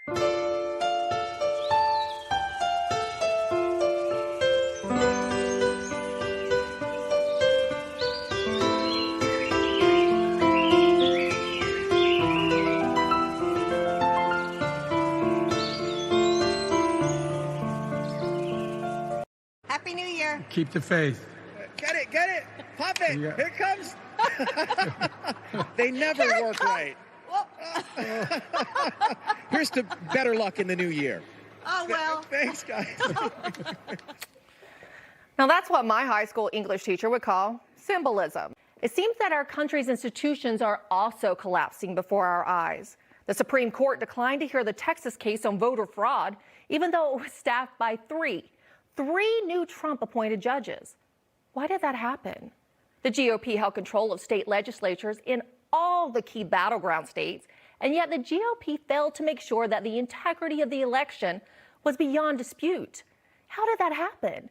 Happy New Year. Keep the faith. Get it. Pop it. Yeah. Here it comes. They never work right. Here's to better luck in the new year. Oh, well. Thanks, guys. Now that's what my high school English teacher would call symbolism. It seems that our country's institutions are also collapsing before our eyes. The Supreme Court declined to hear the Texas case on voter fraud, even though it was staffed by three new Trump-appointed judges. Why did that happen? The GOP held control of state legislatures in all the key battleground states, and yet the GOP failed to make sure that the integrity of the election was beyond dispute. How did that happen?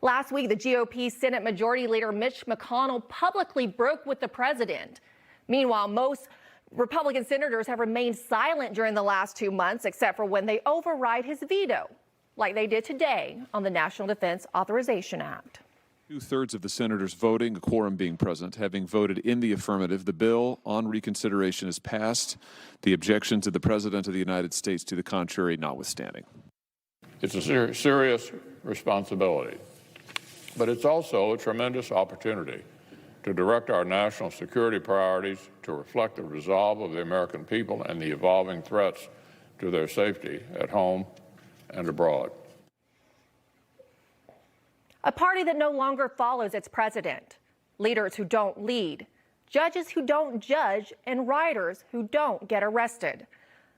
Last week, the GOP Senate Majority Leader Mitch McConnell publicly broke with the president. Meanwhile, most Republican senators have remained silent during the last 2 months, except for when they override his veto, like they did today on the National Defense Authorization Act. 2/3 of the senators voting, a quorum being present, having voted in the affirmative, the bill on reconsideration is passed. The objection to the President of the United States to the contrary notwithstanding. It's a serious responsibility, but it's also a tremendous opportunity to direct our national security priorities to reflect the resolve of the American people and the evolving threats to their safety at home and abroad. A party that no longer follows its president, leaders who don't lead, judges who don't judge, and rioters who don't get arrested.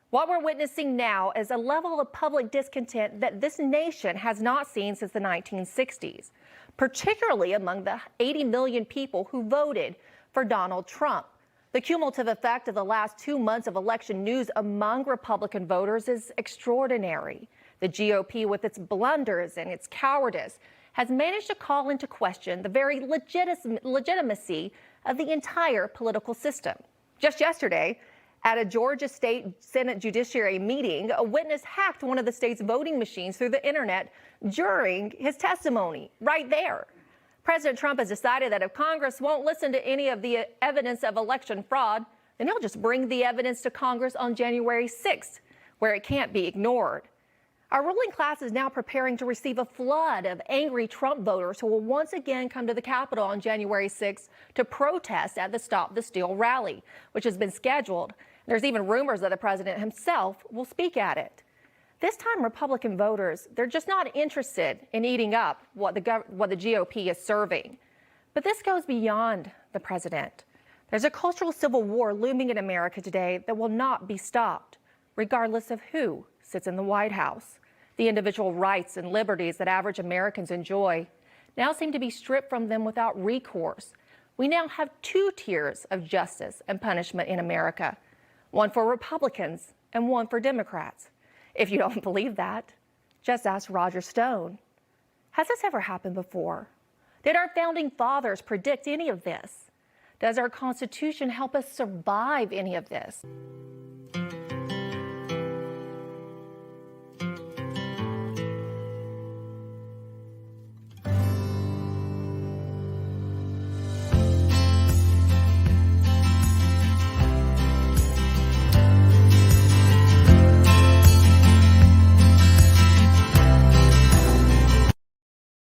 What we're witnessing now is a level of public discontent that this nation has not seen since the 1960s, particularly among the 80 million people who voted for Donald Trump. The cumulative effect of the last 2 months of election news among Republican voters is extraordinary. The GOP, with its blunders and its cowardice, has managed to call into question the very legitimacy of the entire political system. Just yesterday, at a Georgia State Senate Judiciary meeting, a witness hacked one of the state's voting machines through the internet during his testimony, right there. President Trump has decided that if Congress won't listen to any of the evidence of election fraud, then he'll just bring the evidence to Congress on January 6th, where it can't be ignored. Our ruling class is now preparing to receive a flood of angry Trump voters who will once again come to the Capitol on January 6th to protest at the Stop the Steal rally, which has been scheduled. There's even rumors that the president himself will speak at it. This time, Republican voters, they're just not interested in eating up what the GOP is serving. But this goes beyond the president. There's a cultural civil war looming in America today that will not be stopped, regardless of who sits in the White House. The individual rights and liberties that average Americans enjoy now seem to be stripped from them without recourse. We now have 2 tiers of justice and punishment in America, one for Republicans and one for Democrats. If you don't believe that, just ask Roger Stone. Has this ever happened before? Did our founding fathers predict any of this? Does our Constitution help us survive any of this?